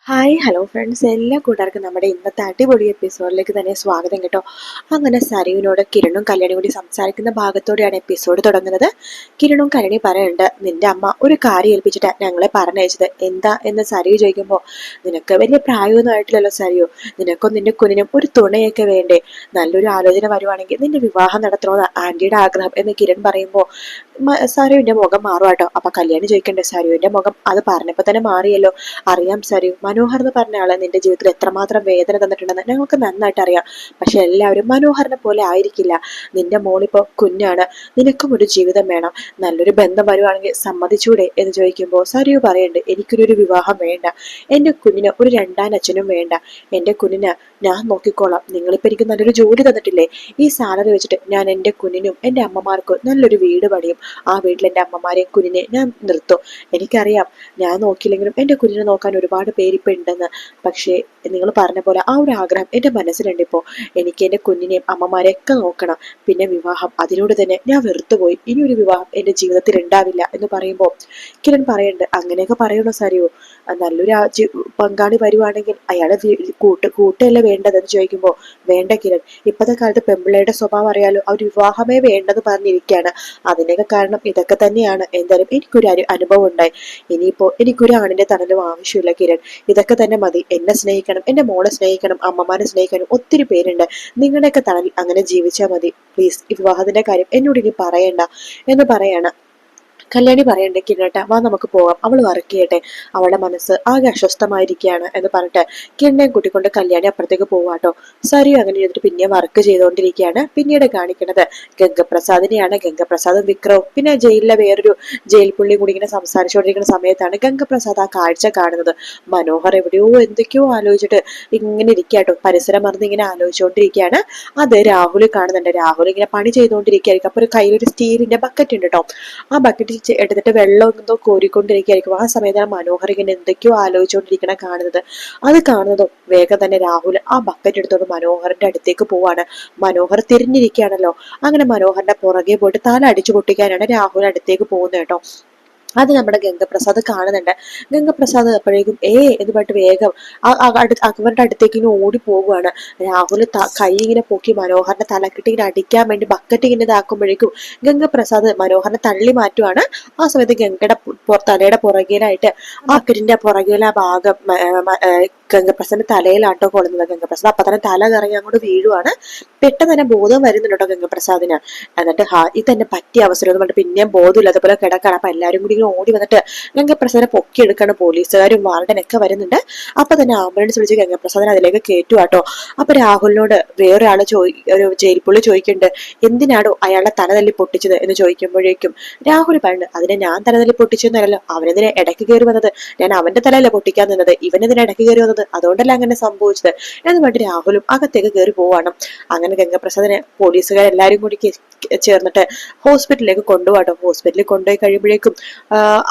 Hi hello friends, എല്ലാ കൂട്ടുകാർക്കും നമ്മുടെ ഇന്നത്തെ അടിപൊളി എപ്പിസോഡിലേക്ക് തന്നെ സ്വാഗതം കേട്ടോ. അങ്ങനെ സരയുവിനോട് കിരണും കല്യാണിയും കൂടി സംസാരിക്കുന്ന ഭാഗത്തോടെയാണ് എപ്പിസോഡ് തുടങ്ങുന്നത്. കിരണും കല്യാണി പറയുന്നുണ്ട്, നിന്റെ അമ്മ ഒരു കാര്യം ഏൽപ്പിച്ചിട്ട് ഞങ്ങളെ പറഞ്ഞയച്ചത് എന്താ എന്ന് സരയു ചോദിക്കുമ്പോൾ, നിനക്ക് വലിയ പ്രായമൊന്നും ആയിട്ടില്ലല്ലോ സരയു, നിനക്കും നിന്റെ കുഞ്ഞിനും ഒരു തുണയൊക്കെ വേണ്ടേ, നല്ലൊരു ആലോചന വരുവാണെങ്കിൽ നിന്റെ വിവാഹം നടത്തണമെന്ന് ആന്റിയുടെ ആഗ്രഹം എന്ന് കിരൺ പറയുമ്പോൾ സരുവിന്റെ മുഖം മാറും കേട്ടോ. അപ്പൊ കല്യാണി ചോദിക്കണ്ടേ, സരുവിന്റെ മുഖം അത് പറഞ്ഞപ്പോ തന്നെ മാറിയല്ലോ. അറിയാം സരു, മനോഹർ എന്ന് പറഞ്ഞ ആള് നിന്റെ ജീവിതത്തിൽ എത്രമാത്രം വേദന തന്നിട്ടുണ്ടെന്ന് ഞങ്ങൾക്ക് നന്നായിട്ട് അറിയാം. പക്ഷെ എല്ലാവരും മനോഹറിനെ പോലെ ആയിരിക്കില്ല. നിന്റെ മോളിപ്പോ കുഞ്ഞാണ്, നിനക്കും ഒരു ജീവിതം വേണം, നല്ലൊരു ബന്ധം വരുവാണെങ്കിൽ സമ്മതിച്ചൂടെ എന്ന് ചോദിക്കുമ്പോൾ സരു പറയുന്നുണ്ട്, എനിക്കൊരു വിവാഹം വേണ്ട, എന്റെ കുഞ്ഞിന് ഒരു രണ്ടാം അച്ഛനും വേണ്ട, എന്റെ കുഞ്ഞിന് ഞാൻ നോക്കിക്കോളാം. നിങ്ങളിപ്പോ എനിക്ക് നല്ലൊരു ജോലി തന്നിട്ടില്ലേ, ഈ സാലറി വെച്ചിട്ട് ഞാൻ എന്റെ കുഞ്ഞിനും എന്റെ അമ്മമാർക്കും നല്ലൊരു വീട് പണിയും, ആ വീട്ടിൽ എന്റെ അമ്മമാരെയും കുഞ്ഞിനെ ഞാൻ നിർത്തും. എനിക്കറിയാം ഞാൻ നോക്കിയില്ലെങ്കിലും എന്റെ കുഞ്ഞിനെ നോക്കാൻ ഒരുപാട് പേരിപ്പോ ഉണ്ടെന്ന്. പക്ഷേ നിങ്ങൾ പറഞ്ഞ പോലെ ആ ഒരു ആഗ്രഹം എന്റെ മനസ്സിലുണ്ട്. ഇപ്പോ എനിക്ക് എന്റെ കുഞ്ഞിനെയും അമ്മമാരെയൊക്കെ നോക്കണം. പിന്നെ വിവാഹം, അതിനോട് തന്നെ ഞാൻ വെറുത്തുപോയി. ഇനി ഒരു വിവാഹം എന്റെ ജീവിതത്തിൽ ഉണ്ടാവില്ല എന്ന് പറയുമ്പോൾ കിരൺ പറയുന്നുണ്ട്, അങ്ങനെയൊക്കെ പറയണോ സരിയോ, നല്ലൊരു പങ്കാളി വരുവാണെങ്കിൽ അയാളെ കൂട്ടല്ലേ വേണ്ടതെന്ന് ചോദിക്കുമ്പോൾ, വേണ്ട കിരൺ, ഇപ്പോഴത്തെ കാലത്ത് പെമ്പിള്ളയുടെ സ്വഭാവം അറിയാലോ, അവർ വിവാഹമേ വേണ്ടെന്ന് പറഞ്ഞിരിക്കുകയാണ്. അതിനൊക്കെ കാരണം ഇതൊക്കെ തന്നെയാണ്. എന്തായാലും എനിക്കൊരു അനുഭവം ഉണ്ടായി. ഇനിയിപ്പോ എനിക്കൊരു ആണിന്റെ തണലും ആവശ്യമില്ല കിരൺ, ഇതൊക്കെ തന്നെ മതി. എന്നെ സ്നേഹിക്കണം, എന്റെ മോളെ സ്നേഹിക്കണം, അമ്മമാരെ സ്നേഹിക്കണം, ഒത്തിരി പേരുണ്ട്. നിങ്ങളുടെയൊക്കെ തണൽ അങ്ങനെ ജീവിച്ചാൽ മതി. പ്ലീസ് ഈ വിവാഹത്തിന്റെ കാര്യം എന്നോട് ഇനി പറയണ്ട എന്ന് പറയാണ്. കല്യാണി പറയണ്ടേ, കിരണേട്ട വാ നമുക്ക് പോകാം, അവൾ വർക്ക് ചെയ്യട്ടെ, അവളുടെ മനസ്സ് ആകെ അസ്വസ്ഥമായിരിക്കുകയാണ് എന്ന് പറഞ്ഞിട്ട് കിണ്ണയും കൂട്ടിക്കൊണ്ട് കല്യാണി അപ്പുറത്തേക്ക് പോവാട്ടോ. സരിയും അങ്ങനെ ചെയ്തിട്ട് പിന്നെ വർക്ക് ചെയ്തുകൊണ്ടിരിക്കുകയാണ്. പിന്നീട് കാണിക്കുന്നത് ഗംഗപ്രസാദിനെയാണ്. ഗംഗപ്രസാദും വിക്രവും പിന്നെ ജയിലിലെ വേറൊരു ജയിൽ പുള്ളി കൂടി ഇങ്ങനെ സംസാരിച്ചുകൊണ്ടിരിക്കുന്ന സമയത്താണ് ഗംഗപ്രസാദ് ആ കാഴ്ച കാണുന്നത്. മനോഹർ എവിടെയോ എന്തൊക്കെയോ ആലോചിച്ചിട്ട് ഇങ്ങനെ ഇരിക്കാട്ടോ, പരിസരം മറന്ന് ഇങ്ങനെ ആലോചിച്ചുകൊണ്ടിരിക്കുകയാണ്. അത് രാഹുൽ കാണുന്നുണ്ട്. രാഹുൽ ഇങ്ങനെ പണി ചെയ്തുകൊണ്ടിരിക്കുകയായിരിക്കും. അപ്പൊ ഒരു കയ്യിലൊരു സ്റ്റീലിന്റെ ബക്കറ്റ് ഉണ്ട് കേട്ടോ. ആ ബക്കറ്റ് എടുത്തിട്ട് വെള്ളം എന്തോ കോരിക്കൊണ്ടിരിക്കുകയായിരിക്കും. ആ സമയത്താണ് മനോഹർ ഇങ്ങനെ എന്തൊക്കെയോ ആലോചിച്ചുകൊണ്ടിരിക്കണ കാണുന്നത്. അത് കാണുന്നതും വേഗം തന്നെ രാഹുൽ ആ ബക്കറ്റ് എടുത്തോണ്ട് മനോഹറിന്റെ അടുത്തേക്ക് പോവാണ്. മനോഹർ തിരിഞ്ഞിരിക്കുകയാണല്ലോ. അങ്ങനെ മനോഹറിന്റെ പുറകെ പോയിട്ട് തല അടിച്ചു പൊട്ടിക്കാനാണ് രാഹുൽ അടുത്തേക്ക് പോകുന്നത് കേട്ടോ. അത് നമ്മുടെ ഗംഗപ്രസാദ് കാണുന്നുണ്ട്. ഗംഗപ്രസാദ് അപ്പോഴേക്കും എന്ന് പറഞ്ഞിട്ട് വേഗം അവരുടെ അടുത്തേക്ക് ഇങ്ങനെ ഓടി പോവുകയാണ്. രാഹുൽ കൈ ഇങ്ങനെ പൊക്കി മനോഹറിന്റെ തലക്കിട്ട് ഇങ്ങനെ അടിക്കാൻ വേണ്ടി ബക്കറ്റ് ഇങ്ങനെ ഇതാക്കുമ്പോഴേക്കും ഗംഗപ്രസാദ് മനോഹറിനെ തള്ളി മാറ്റുവാണ്. ആ സമയത്ത് ഗംഗയുടെ തലയുടെ പുറകിലായിട്ട് ആ ബക്കറ്റിന്റെ പുറകിലെ ആ ഭാഗം ഗംഗപ്രസാദിന്റെ തലയിലാട്ടോ കൊള്ളുന്നത്. ഗംഗപ്രസാദ് അപ്പൊ തന്നെ തല കറങ്ങി അങ്ങോട്ട് വീഴുവാണ്. പെട്ടെന്ന് തന്നെ ബോധം വരുന്നുണ്ട് കേട്ടോ ഗംഗപ്രസാദിന്. എന്നിട്ട് ഇത് തന്നെ പറ്റിയ അവസരം എന്ന് പറഞ്ഞിട്ട് പിന്നെയും ബോധമില്ലാത്ത പോലെ കിടക്കണം. അപ്പൊ എല്ലാരും കൂടി ഓടി വന്നിട്ട് ഗംഗപ്രസാദിനെ പൊക്കിയെടുക്കാണ്. പോലീസുകാരും വാർഡനൊക്കെ വരുന്നുണ്ട്. അപ്പൊ തന്നെ ആംബുലൻസ് വിളിച്ച് ഗംഗപ്രസാദിനെ അതിലേക്ക് കയറ്റുവാട്ടോ. അപ്പൊ രാഹുലിനോട് വേറൊരാള് ഒരു ജയിൽ പുള്ളി ചോദിക്കുന്നുണ്ട്, എന്തിനാണോ അയാളുടെ തല തല്ലി പൊട്ടിച്ചത് എന്ന് ചോദിക്കുമ്പോഴേക്കും രാഹുൽ പറഞ്ഞു, അതിനെ ഞാൻ തല തല്ലി പൊട്ടിച്ചെന്നല്ലോ, അവനെതിനെ ഇടയ്ക്ക് കയറി വന്നത്, ഞാൻ അവന്റെ തലയല്ല പൊട്ടിക്കാൻ നിന്നത്, ഇവനെതിനെ ഇടയ്ക്ക് കയറി വന്നത്, അതുകൊണ്ടല്ല അങ്ങനെ സംഭവിച്ചത് എന്ന് പറഞ്ഞിട്ട് രാഹുലും അകത്തേക്ക് കയറി പോവാണ്. അങ്ങനെ ഗംഗപ്രസാദിനെ പോലീസുകാരെല്ലാരും കൂടി ചേർന്നിട്ട് ഹോസ്പിറ്റലിലേക്ക് കൊണ്ടുപോകാട്ടോ. ഹോസ്പിറ്റലിൽ കൊണ്ടുപോയി കഴിയുമ്പോഴേക്കും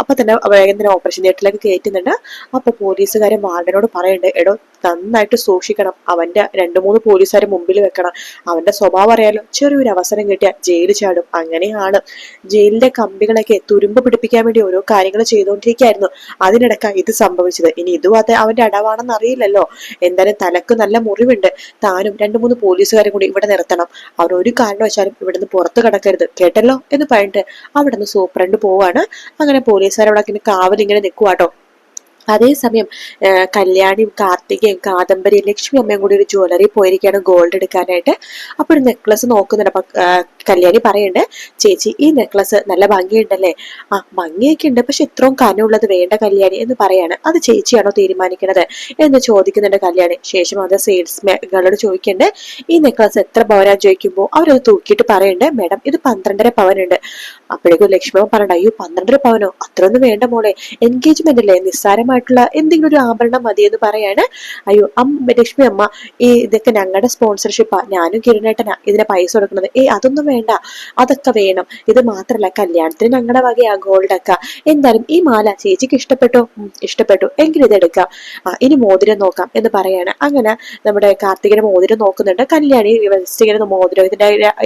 അപ്പൊ തന്നെ വേഗം തന്നെ ഓപ്പറേഷൻ തിയേറ്ററിലേക്ക് കയറ്റുന്നുണ്ട്. അപ്പൊ പോലീസുകാരൻ വാർഡനോട് പറയുന്നുണ്ട്, എടോ നന്നായിട്ട് സൂക്ഷിക്കണം, അവന്റെ 2-3 പോലീസുകാരെ മുമ്പിൽ വെക്കണം, അവന്റെ സ്വഭാവം അറിയാലോ, ചെറിയൊരു അവസരം കിട്ടിയാൽ ജയിലിൽ ചാടും, അങ്ങനെയാണ്. ജയിലിന്റെ കമ്പികളൊക്കെ തുരുമ്പ് പിടിപ്പിക്കാൻ വേണ്ടി ഓരോ കാര്യങ്ങൾ ചെയ്തുകൊണ്ടിരിക്കുകയായിരുന്നു. അതിനിടക്ക ഇത് സംഭവിച്ചത്. ഇനി ഇതും അവന്റെ അടവാണെന്ന് അറിയില്ലല്ലോ. എന്തായാലും തലക്ക് നല്ല മുറിവുണ്ട്, താനും 2-3 പോലീസുകാരും കൂടി ഇവിടെ നിർത്തണം, അവർ ഒരു കാരണവശാലും ഇവിടുന്ന് പുറത്തു കടക്കരുത്, കേട്ടല്ലോ എന്ന് പറഞ്ഞിട്ട് അവിടെ നിന്ന് സൂപ്രണ്ട് പോവാണ്. അങ്ങനെ പോലീസുകാരവിടെ കാവലിങ്ങനെ നിൽക്കുവാട്ടോ. അതേസമയം കല്യാണിയും കാർത്തികയും കാദംബരിയും ലക്ഷ്മി അമ്മയും കൂടി ഒരു ജ്വല്ലറി പോയിരിക്കുകയാണ് ഗോൾഡ് എടുക്കാനായിട്ട്. അപ്പൊ ഒരു നെക്ലസ് നോക്കുന്നുണ്ട്. അപ്പൊ കല്യാണി പറയുന്നുണ്ട്, ചേച്ചി ഈ നെക്ലസ് നല്ല ഭംഗിയുണ്ടല്ലേ, ആ ഭംഗിയൊക്കെ ഉണ്ട്, പക്ഷെ ഇത്രയും കനമുള്ളത് വേണ്ട കല്യാണി എന്ന് പറയാണ്. അത് ചേച്ചിയാണോ തീരുമാനിക്കുന്നത് എന്ന് ചോദിക്കുന്നുണ്ട് കല്യാണി. ശേഷം അത് സെയിൽസ്മാനോട് ചോദിക്കണ്ടേ, ഈ നെക്ലസ് എത്ര പവനാ ചോദിക്കുമ്പോൾ അവരത് തൂക്കിയിട്ട് പറയുന്നുണ്ട്, മേഡം ഇത് 12.5 പവനുണ്ട്. അപ്പോഴേക്കും ലക്ഷ്മി അമ്മ പറയണ്ട, അയ്യോ 12 പവനോ, അത്രയൊന്നും വേണ്ട മോളെ, എൻഗേജ്മെന്റ് അല്ലേ, നിസ്സാരമായിട്ടുള്ള എന്തെങ്കിലും ഒരു ആഭരണം മതി എന്ന് പറയാണ്. അയ്യോ ലക്ഷ്മി അമ്മ, ഇതൊക്കെ ഞങ്ങളുടെ സ്പോൺസർഷിപ്പാ, ഞാനും കിരണേട്ടനാ ഇതിനെ പൈസ കൊടുക്കുന്നത്, അതൊന്നും വേണ്ട, അതൊക്കെ വേണം, ഇത് മാത്രല്ല കല്യാണത്തിന് ഞങ്ങളുടെ വകയാ ഗോൾഡൊക്കെ, എന്തായാലും ഈ മാല ചേച്ചിക്ക് ഇഷ്ടപ്പെട്ടോ, ഇഷ്ടപ്പെട്ടു, എങ്കിലും ഇതെടുക്കാം, ഇനി മോതിരം നോക്കാം എന്ന് പറയാണ്. അങ്ങനെ നമ്മുടെ കാർത്തികനെ മോതിരം നോക്കുന്നുണ്ട്. കല്യാണി ഇങ്ങനെ മോതിരം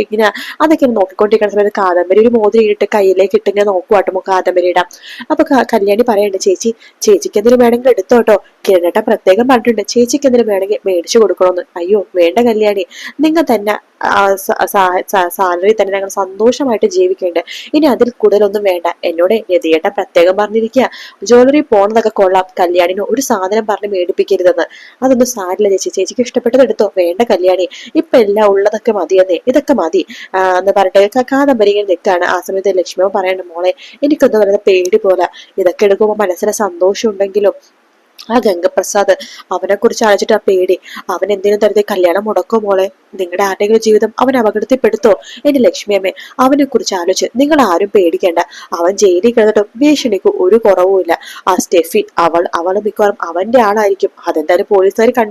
ഇങ്ങനെ അതൊക്കെ നോക്കിക്കൊണ്ടിരിക്കുന്ന സമയത്ത് കാദംബരി ഒരു മോതിരം ഇട്ട് കയ്യിലേക്ക് ഇട്ട് ഇങ്ങനെ നോക്കുവാട്ടോ കാദംബരിയുടെ. അപ്പൊ കല്യാണി പറയണ്ട്, ചേച്ചിക്ക് എന്തിനും വേണമെങ്കിൽ എടുത്തോട്ടോ. കിരണേട്ടൻ പ്രത്യേകം പറഞ്ഞിട്ടുണ്ട് ചേച്ചിക്ക് എന്തിനും വേണമെങ്കിൽ മേടിച്ചു കൊടുക്കണമെന്ന്. അയ്യോ വേണ്ട കല്യാണി, നിങ്ങൾ തന്നെ സാലറി തന്നെ ഞങ്ങൾ സന്തോഷമായിട്ട് ജീവിക്കേണ്ടത്. ഇനി അതിൽ കൂടുതലൊന്നും വേണ്ട. എന്നോട് യതിയേട്ടൻ പ്രത്യേകം പറഞ്ഞിരിക്കുക ജ്വല്ലറി പോണതൊക്കെ കൊള്ളാം, കല്യാണിന് ഒരു സാധനം പറഞ്ഞ് മേടിപ്പിക്കരുതെന്ന്. അതൊന്നും സാരില്ല ചേച്ചി, ചേച്ചിക്ക് ഇഷ്ടപ്പെട്ടത് എടുത്തോ. വേണ്ട കല്യാണി, ഇപ്പൊ എല്ലാം ഉള്ളതൊക്കെ മതിയെന്നേ, ഇതൊക്കെ മതി എന്ന് പറഞ്ഞിട്ട് കാദംബരി ഇങ്ങനെ നിൽക്കാണ്. ആ സമയത്ത് ലക്ഷ്മിയോ പറയണ്ട മോളെ എനിക്കൊന്നും പറയുന്നത് പേടി പോലെ, ഇതൊക്കെ എടുക്കുമ്പോ മനസ്സിന് സന്തോഷം ഉണ്ടെങ്കിലും ആ ഗംഗപ്രസാദ് അവനെ കുറിച്ച് ആലോചിച്ചിട്ട് ആ പേടി. അവൻ എന്തിനും തരത്തെ കല്യാണം മുടക്കോ മോളെ, നിങ്ങളുടെ ആരുടെങ്കിലും ജീവിതം അവൻ അപകടത്തിൽപ്പെടുത്തോ? എന്റെ ലക്ഷ്മിയമ്മേ, അവനെ കുറിച്ച് ആലോചിച്ച് നിങ്ങൾ ആരും പേടിക്കേണ്ട. അവൻ ജയിലിൽ കിടന്നിട്ടും ഭീഷണിക്ക് ഒരു കുറവുമില്ല. ആ സ്റ്റെഫി അവള് മിക്കവാറും അവന്റെ ആളായിരിക്കും. അതെന്തായാലും പോലീസുകാർ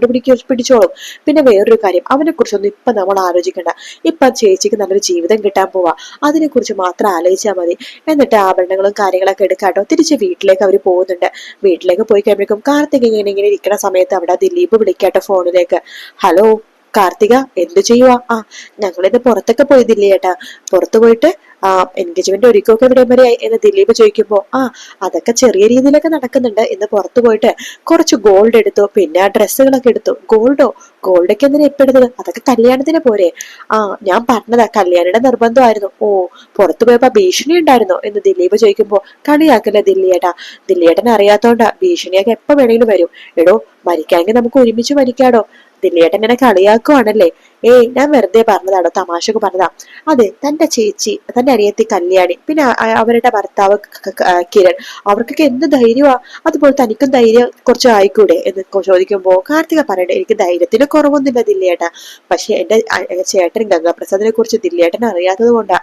പിടിച്ചോളും. പിന്നെ വേറൊരു കാര്യം, അവനെ കുറിച്ചൊന്നും ഇപ്പൊ നമ്മൾ ആലോചിക്കണ്ട. ഇപ്പൊ ചേച്ചിക്ക് നല്ലൊരു ജീവിതം കിട്ടാൻ പോവാ, അതിനെ കുറിച്ച് മാത്രം ആലോചിച്ചാൽ മതി. എന്നിട്ട് ആഭരണങ്ങളും കാര്യങ്ങളൊക്കെ എടുക്കാട്ടോ. തിരിച്ച് വീട്ടിലേക്ക് അവർ പോകുന്നുണ്ട്. വീട്ടിലേക്ക് പോയി കഴിയുമ്പോഴേക്കും കാർത്തിക ഇങ്ങനെ ഇരിക്കുന്ന സമയത്ത് അവിടെ ദിലീപ് വിളിക്കാട്ടോ ഫോണിലേക്ക്. ഹലോ കാർത്തിക, എന്ത് ചെയ്യുവാ? ഞങ്ങളിന്ന് പുറത്തൊക്കെ പോയതില്ലേ ചേട്ടാ, പുറത്തു പോയിട്ട് എൻഗേജ്മെന്റ് ഒരുക്കമൊക്കെ ഇവിടെ വരെയായി എന്ന് ദിലീപ് ചോദിക്കുമ്പോ അതൊക്കെ ചെറിയ രീതിയിലൊക്കെ നടക്കുന്നുണ്ട്. ഇന്ന് പുറത്തു പോയിട്ട് കുറച്ച് ഗോൾഡ് എടുത്തു, പിന്നെ ആ ഡ്രസ്സുകളൊക്കെ എടുത്തു. ഗോൾഡൊക്കെ എന്തിനാ എപ്പോ എടുത്തത്? അതൊക്കെ കല്യാണത്തിന് പോരെ? ഞാൻ പറഞ്ഞതാ, കല്യാണിയുടെ നിർബന്ധമായിരുന്നു. പുറത്തു പോയപ്പോ ഭീഷണി ഉണ്ടായിരുന്നോ എന്ന് ദിലീപ് ചോദിക്കുമ്പോ കളിയാക്കല്ലേ ദില്ലിയേട്ടാ, ദില്ലിയേട്ടനെ അറിയാത്തോണ്ടാ. ഭീഷണിയൊക്കെ എപ്പോ വേണേലും വരും. എടോ മരിക്കാമെങ്കിൽ നമുക്ക് ഒരുമിച്ച് മരിക്കാടോ. ദില്ലിയേട്ടൻ എന്നെ കളിയാക്കുവാണല്ലേ? ഞാൻ വെറുതെ പറഞ്ഞതാണോ, തമാശക്ക് പറഞ്ഞതാ. അതെ, തന്റെ ചേച്ചി, തന്റെ അനിയത്തി കല്യാണി, പിന്നെ അവരുടെ ഭർത്താവ് കിരൺ, അവർക്കൊക്കെ എന്ത് ധൈര്യമാ. അതുപോലെ തനിക്കും ധൈര്യം കുറച്ച് ആയിക്കൂടെ എന്ന് ചോദിക്കുമ്പോ കാർത്തിക പറയട്ടെ, എനിക്ക് ധൈര്യത്തിന് കുറവൊന്നുമില്ല ദില്ലിയേട്ടാ. പക്ഷെ എന്റെ ചേട്ടൻ ഗംഗാപ്രസാദിനെ കുറിച്ച് ദില്ലിയേട്ടൻ അറിയാത്തത് കൊണ്ടാ.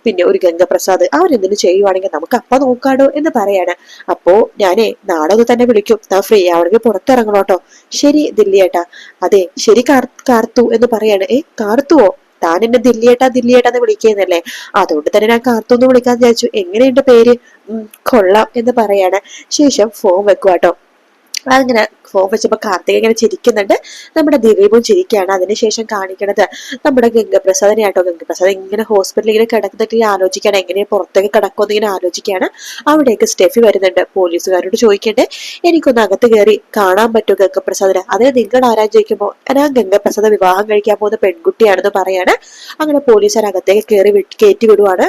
പിന്നെ ഒരു ഗംഗപ്രസാദ് അവൻ എന്തിനു ചെയ്യുവാണെങ്കിൽ നമുക്ക് അപ്പ നോക്കാടോ എന്ന് പറയാണ്. അപ്പോ ഞാനേ നാളെ ഒന്ന് തന്നെ വിളിക്കും, താൻ ഫ്രീ ആവണമെങ്കിൽ പുറത്തിറങ്ങണോട്ടോ. ശരി ദില്ലിയേട്ടാ. അതെ ശരി കാർത്തു എന്ന് പറയാണ്. കാർത്തുവോ? താൻ എന്നെ ദില്ലിയേട്ടാന്ന് വിളിക്കുന്നല്ലേ, അതുകൊണ്ട് തന്നെ ഞാൻ കാർത്തു എന്ന് വിളിക്കാന്ന് വിചാരിച്ചു. എങ്ങനെയുണ്ട് പേര്? കൊള്ളാം എന്ന് പറയാണ്. ശേഷം ഫോൺ വെക്കുവാട്ടോ. അങ്ങനെ ഫോൺ വെച്ചപ്പോ കാർത്തിക ഇങ്ങനെ ചിരിക്കുന്നുണ്ട്. നമ്മുടെ ദിലീപും ചിരിക്കുകയാണ്. അതിനുശേഷം കാണിക്കണത് നമ്മുടെ ഗംഗപ്രസാദിനെ ആട്ടോ. ഗംഗപ്രസാദ് ഇങ്ങനെ ഹോസ്പിറ്റലിൽ ഇങ്ങനെ കിടന്നിട്ട് ആലോചിക്കാണ്, എങ്ങനെ പുറത്തേക്ക് കിടക്കുമെന്ന് ഇങ്ങനെ ആലോചിക്കുകയാണ്. അവിടേക്ക് സ്റ്റെഫി വരുന്നുണ്ട്. പോലീസുകാരോട് ചോദിക്കട്ടെ, എനിക്കൊന്ന് അകത്ത് കയറി കാണാൻ പറ്റുമോ ഗംഗപ്രസാദിനെ? അതിന് നിങ്ങൾ ആരാ ചോദിക്കുമ്പോ ഞാൻ ഗംഗപ്രസാദ് വിവാഹം കഴിക്കാൻ പോകുന്ന പെൺകുട്ടിയാണെന്ന് പറയാണ്. അങ്ങനെ പോലീസുകാർ അകത്തേക്ക് കയറ്റി വിടുവാണ്.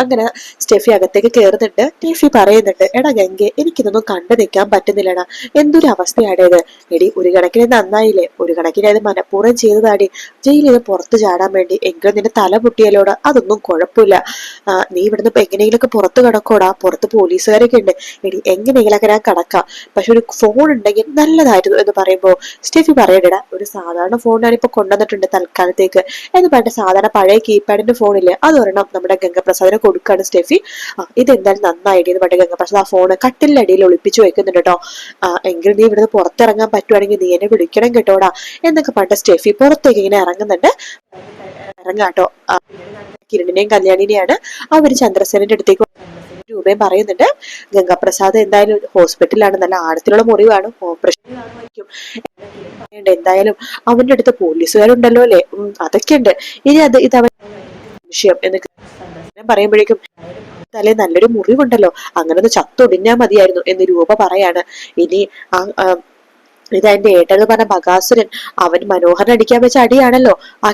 അങ്ങനെ സ്റ്റെഫി അകത്തേക്ക് കയറുന്നുണ്ട്. സ്റ്റെഫി പറയുന്നുണ്ട്, എടാ ഗംഗെ, എനിക്കിതൊന്നും കണ്ടു നിൽക്കാൻ പറ്റുന്നില്ലടാ, എന്തൊരു അവസ്ഥയാടേത്. എടി ഒരു കണക്കിന് നന്നായില്ലേ, ഒരു കണക്കിന് അത് മനഃപൂർവ്വം ചെയ്തതാടി, ജയിലിൽ നിന്ന് പുറത്തു ചാടാൻ വേണ്ടി. എങ്കിലും നിന്റെ തല പൊട്ടിയാലോടാ, അതൊന്നും കുഴപ്പമില്ല. നീ ഇവിടുന്ന് ഇപ്പൊ എങ്ങനെയെങ്കിലൊക്കെ പുറത്ത് കിടക്കോടാ, പുറത്ത് പോലീസുകാരൊക്കെ ഉണ്ട്. എടി എങ്ങനെയെങ്കിലൊക്കെ ഞാൻ കിടക്കാം, പക്ഷെ ഒരു ഫോൺ ഉണ്ടെങ്കിൽ നല്ലതായിരുന്നു എന്ന് പറയുമ്പോ സ്റ്റെഫി പറയണ്ടടാ, ഒരു സാധാരണ ഫോൺ ഞാനിപ്പോ കൊണ്ടുവന്നിട്ടുണ്ട് തൽക്കാലത്തേക്ക് എന്ന് പറഞ്ഞിട്ട് സാധാരണ പഴയ കീപാഡിന്റെ ഫോണില്ലേ, അതൊരെണ്ണം നമ്മുടെ ഗംഗപ്രസാദിനെ കൊടുക്കാണ് സ്റ്റെഫി. ഇതെന്തായാലും നന്നായിട്ട് എന്ന് പറഞ്ഞ ഗംഗപ്രസാദ് ആ ഫോണ് കട്ടിലടിയിൽ ഒളിപ്പിച്ചു വെക്കുന്നുണ്ട് കേട്ടോ. എങ്കിൽ നീ ഇവിടുന്ന് പുറത്തിറങ്ങാൻ പറ്റുവാണെങ്കിൽ നീ എന്നെ വിളിക്കണം കേട്ടോടാ എന്നൊക്കെ പറഞ്ഞ സ്റ്റെഫി പുറത്തേക്ക് ഇങ്ങനെ ഇറങ്ങുന്നുണ്ട്. ഇറങ്ങാട്ടോ. കിരണിനെയും കല്യാണിനെയാണ് അവര് ചന്ദ്രസേനന്റെ അടുത്തേക്ക് രൂപയും പറയുന്നുണ്ട്. ഗംഗാപ്രസാദ് എന്തായാലും ഹോസ്പിറ്റലിലാണ്, നല്ല ആഴത്തിലുള്ള മുറിവാണ്, ഓപ്പറേഷൻ ആയിരിക്കും. എന്തായാലും അവന്റെ അടുത്ത് പോലീസുകാരുണ്ടല്ലോ അല്ലെ, അതൊക്കെ ഉണ്ട്. ഇനി ഇത് അവൻ വിഷയം എന്ന് പറയുമ്പോഴേക്കും തലേ നല്ലൊരു മുറിവുണ്ടല്ലോ, അങ്ങനെ ഒന്ന് ചത്തൊടിഞ്ഞാ മതിയായിരുന്നു എന്ന് രൂപ പറയാണ്. ഇനി ഇതെന്റെ ഏട്ടെന്ന് പറഞ്ഞ ബകാസുരൻ, അവൻ മനോഹരൻ അടിക്കാൻ വെച്ച അടിയാണല്ലോ ആ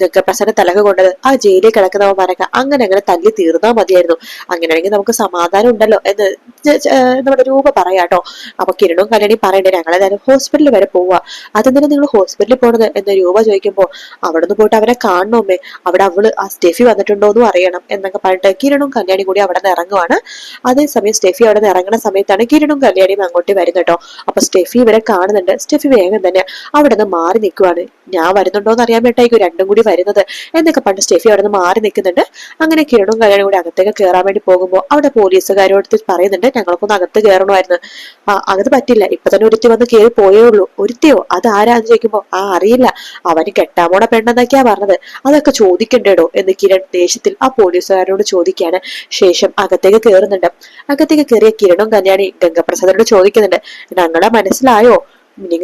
ഗംഗപ്രസാദ് തലക കൊണ്ടത്. ആ ജയിലിൽ കിടക്കുന്നവന്മാരൊക്കെ അങ്ങനെ തല്ലി തീർന്നാ മതിയായിരുന്നു, അങ്ങനെയാണെങ്കിൽ നമുക്ക് സമാധാനം ഉണ്ടല്ലോ എന്ന് നമ്മുടെ രൂപ പറയാട്ടോ. അപ്പൊ കിരണവും കല്യാണി പറയണ്ടേ, ഞങ്ങളേതായാലും ഹോസ്പിറ്റലിൽ വരെ പോവാ. അതെന്തിനാ നിങ്ങൾ ഹോസ്പിറ്റലിൽ പോണത് എന്ന് രൂപ ചോദിക്കുമ്പോ, അവിടെ നിന്ന് പോയിട്ട് അവനെ കാണണമേ, അവിടെ ആ സ്റ്റെഫി വന്നിട്ടുണ്ടോന്നും അറിയണം എന്നൊക്കെ പറഞ്ഞിട്ട് കിരണവും കല്യാണിയും കൂടി അവിടെ നിന്ന് ഇറങ്ങുവാണ്. അതേസമയം സ്റ്റെഫി അവിടെ നിന്ന് ഇറങ്ങുന്ന സമയത്താണ് കിരണവും കല്യാണിയും അങ്ങോട്ട് വരുന്നുട്ടോ. അപ്പൊ സ്റ്റെഫി ഇവരെ കാണുന്നുണ്ട്. സ്റ്റെഫി വേഗം തന്നെ അവിടെ നിന്ന് മാറി നിൽക്കുവാണ്. ഞാൻ വരുന്നുണ്ടോന്ന് അറിയാൻ വേണ്ടിയായിരിക്കും രണ്ടും കൂടി വരുന്നത് എന്നൊക്കെ പറഞ്ഞ് സ്റ്റെഫി അവിടെ നിന്ന് മാറി നിൽക്കുന്നുണ്ട്. അങ്ങനെ കിരണവും കല്യാണും കൂടി അകത്തേക്ക് കയറാൻ വേണ്ടി പോകുമ്പോൾ അവിടെ പോലീസുകാരോട് പറയുന്നുണ്ട്, ഞങ്ങൾക്കൊന്ന് അകത്ത് കയറണമായിരുന്നു. അകത്ത് പറ്റില്ല, ഇപ്പൊ തന്നെ ഒരുത്തി വന്ന് കയറി പോയേ ഉള്ളൂ. ഒരുത്തിയോ? അത് ആരാന്ന് ചോദിക്കുമ്പോ അറിയില്ല, അവന് കെട്ടാമോടെ പെണ്ണെന്നൊക്കെയാ പറഞ്ഞത്, അതൊക്കെ ചോദിക്കണ്ടേടോ എന്ന് കിരൺ ദേഷ്യത്തിൽ ആ പോലീസുകാരോട് ചോദിക്കാണ്. ശേഷം അകത്തേക്ക് കയറുന്നുണ്ട്. അകത്തേക്ക് കയറിയ കിരണവും കല്യാണി ഗംഗപ്രസാദോട് ചോദിക്കുന്നുണ്ട്, ഞങ്ങളെ മനസ്സിലായോ?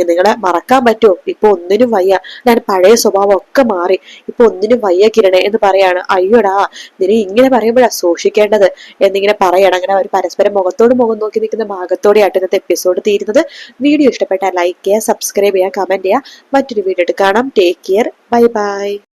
നിങ്ങളെ മറക്കാൻ പറ്റുമോ? ഇപ്പൊ ഒന്നിനും വയ്യ, ഞാൻ പഴയ സ്വഭാവം ഒക്കെ മാറി, ഇപ്പൊ ഒന്നിനും വയ്യ കിരണേ എന്ന് പറയാണ്. അയ്യോടാ, നിന്നെ ഇങ്ങനെ പറയുമ്പോഴാ സൂക്ഷിക്കേണ്ടത് എന്നിങ്ങനെ പറയണം. അങ്ങനെ അവർ പരസ്പരം മുഖത്തോട് മുഖം നോക്കി നിൽക്കുന്ന ഭാഗത്തോടെയായിട്ട് ഇന്നത്തെ എപ്പിസോഡ് തീരുന്നത്. വീഡിയോ ഇഷ്ടപ്പെട്ടാൽ ലൈക്ക് ചെയ്യുക, സബ്സ്ക്രൈബ് ചെയ്യുക, കമന്റ് ചെയ്യുക. മറ്റൊരു വീഡിയോ കാണാം. Take care, bye bye.